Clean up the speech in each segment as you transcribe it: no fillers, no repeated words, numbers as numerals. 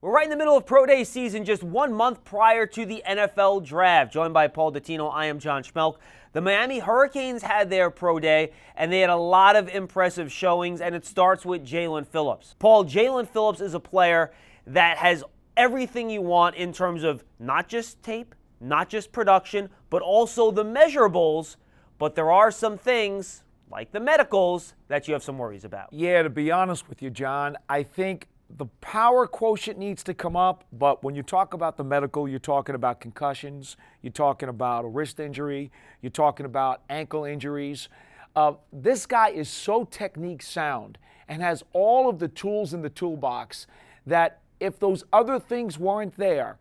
We're right in the middle of Pro Day season, just 1 month prior to the NFL Draft. Joined by Paul Dottino, I am John Schmeelk. The Miami Hurricanes had their Pro Day, and they had a lot of impressive showings, and it starts with Jaelan Phillips. Paul, Jaelan Phillips is a player that has everything you want in terms of not just tape, not just production, but also the measurables. But there are some things, like the medicals, that you have some worries about. Yeah, to be honest with you, John, I think the power quotient needs to come up, but when you talk about the medical, you're talking about concussions, you're talking about a wrist injury, you're talking about ankle injuries. This guy is so technique sound and has all of the tools in the toolbox that if those other things weren't there,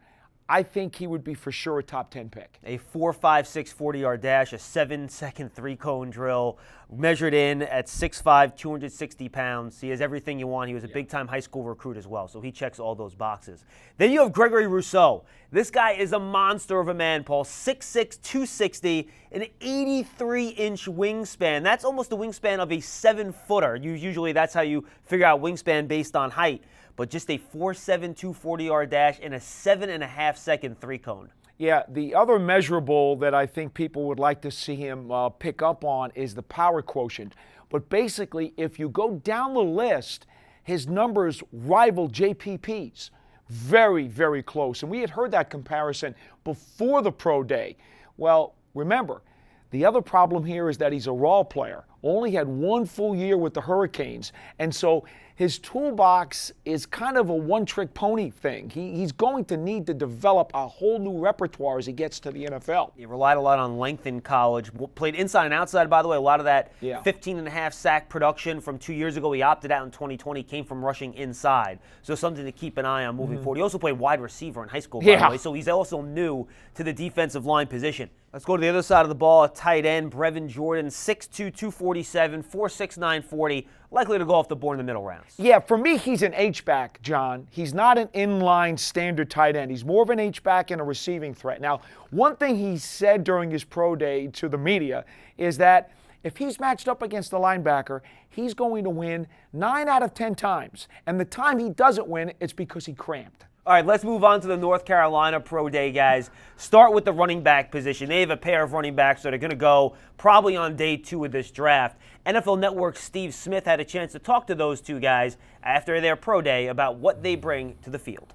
I think he would be for sure a top 10 pick. A 4.56 40-yard dash, a 7-second three-cone drill, measured in at 6'5", 260 pounds. He has everything you want. He was a big-time high school recruit as well, so he checks all those boxes. Then you have Gregory Rousseau. This guy is a monster of a man, Paul. 6'6", 260, an 83-inch wingspan. That's almost the wingspan of a 7-footer. Usually that's how you figure out wingspan based on height. But just a 4.72 40-yard dash and a 7.5-second three-cone. Yeah, the other measurable that I think people would like to see him pick up on is the power quotient. But basically, if you go down the list, his numbers rival JPP's. Very, very close. And we had heard that comparison before the Pro Day. Well, remember, the other problem here is that he's a raw player. Only had 1 full year with the Hurricanes. And so his toolbox is kind of a one-trick pony thing. He's going to need to develop a whole new repertoire as he gets to the NFL. He relied a lot on length in college. Played inside and outside, by the way. A lot of that 15.5 sack production from 2 years ago. He opted out in 2020, came from rushing inside. So something to keep an eye on moving forward. He also played wide receiver in high school, by the way. So he's also new to the defensive line position. Let's go to the other side of the ball, a tight end, Brevin Jordan, 6'2", 247, 4'6", 940, likely to go off the board in the middle rounds. Yeah, for me, he's an H-back, John. He's not an inline standard tight end. He's more of an H-back and a receiving threat. Now, one thing he said during his pro day to the media is that if he's matched up against the linebacker, he's going to win 9 out of 10 times. And the time he doesn't win, it's because he cramped. All right, let's move on to the North Carolina Pro Day, guys. Start with the running back position. They have a pair of running backs that are going to go probably on day 2 of this draft. NFL Network's Steve Smith had a chance to talk to those two guys after their Pro Day about what they bring to the field.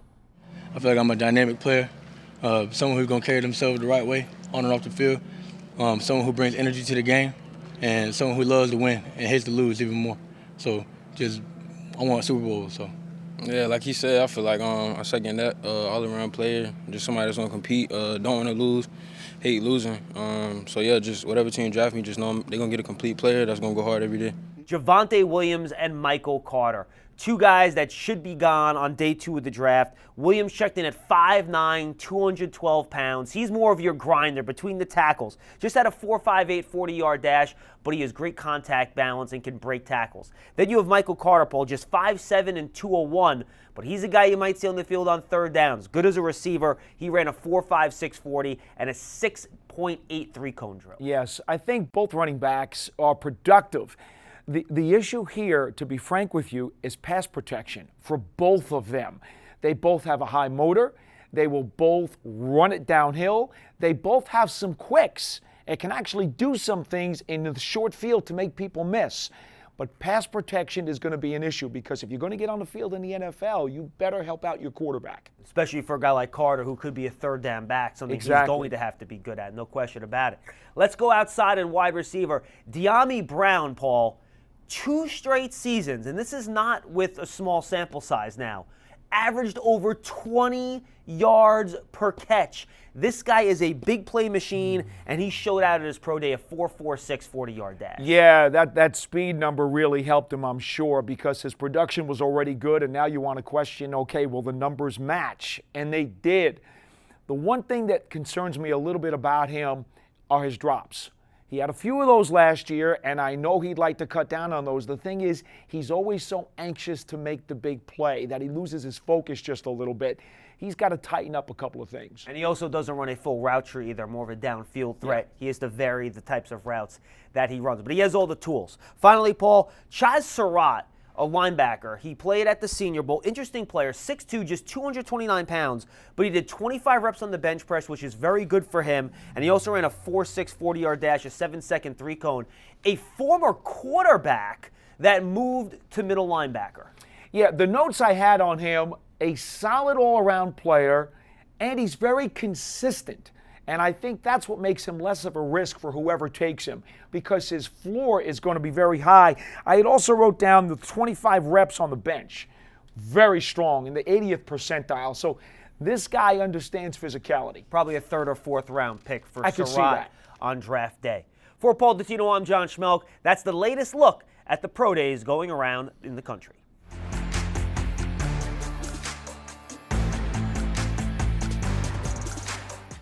I feel like I'm a dynamic player, someone who's going to carry themselves the right way on and off the field, someone who brings energy to the game, and someone who loves to win and hates to lose even more. So I want a Super Bowl, so. Yeah, like he said, I feel like I second that. All-around player, just somebody that's going to compete, don't want to lose, hate losing. So, yeah, just whatever team draft me, just know they're going to get a complete player that's going to go hard every day. Javonte Williams and Michael Carter, two guys that should be gone on day 2 of the draft. Williams checked in at 5'9", 212 pounds. He's more of your grinder between the tackles. Just had a 4.58 40-yard dash, but he has great contact balance and can break tackles. Then you have Michael Carter, Paul, just 5'7" and 201, but he's a guy you might see on the field on third downs. Good as a receiver. He ran a 4.56 40 and a 6.83 cone drill. Yes, I think both running backs are productive. The issue here, to be frank with you, is pass protection for both of them. They both have a high motor. They will both run it downhill. They both have some quicks and can actually do some things in the short field to make people miss. But pass protection is going to be an issue because if you're going to get on the field in the NFL, you better help out your quarterback. Especially for a guy like Carter who could be a third down back, something he's going to have to be good at, no question about it. Let's go outside and wide receiver. Dami Brown, Paul, 2 straight seasons, and this is not with a small sample size now, averaged over 20 yards per catch. This guy is a big play machine, and he showed out at his pro day a 4.46 40-yard dash. Yeah, that speed number really helped him, I'm sure, because his production was already good, and now you want to question, okay, will the numbers match? And they did. The one thing that concerns me a little bit about him are his drops. He had a few of those last year, and I know he'd like to cut down on those. The thing is, he's always so anxious to make the big play that he loses his focus just a little bit. He's got to tighten up a couple of things. And he also doesn't run a full route tree either, more of a downfield threat. Yeah. He has to vary the types of routes that he runs. But he has all the tools. Finally, Paul, Chazz Surratt, a linebacker. He played at the Senior Bowl. Interesting player, 6'2", just 229 pounds, but he did 25 reps on the bench press, which is very good for him. And he also ran a 4.6 40-yard dash, a 7-second three-cone. A former quarterback that moved to middle linebacker. Yeah, the notes I had on him, a solid all-around player, and he's very consistent. And I think that's what makes him less of a risk for whoever takes him, because his floor is going to be very high. I had also wrote down the 25 reps on the bench. Very strong, in the 80th percentile. So this guy understands physicality. Probably a 3rd or 4th round pick for I could see Surratt that. on draft day. For Paul Dottino, I'm John Schmeelk. That's the latest look at the pro days going around in the country.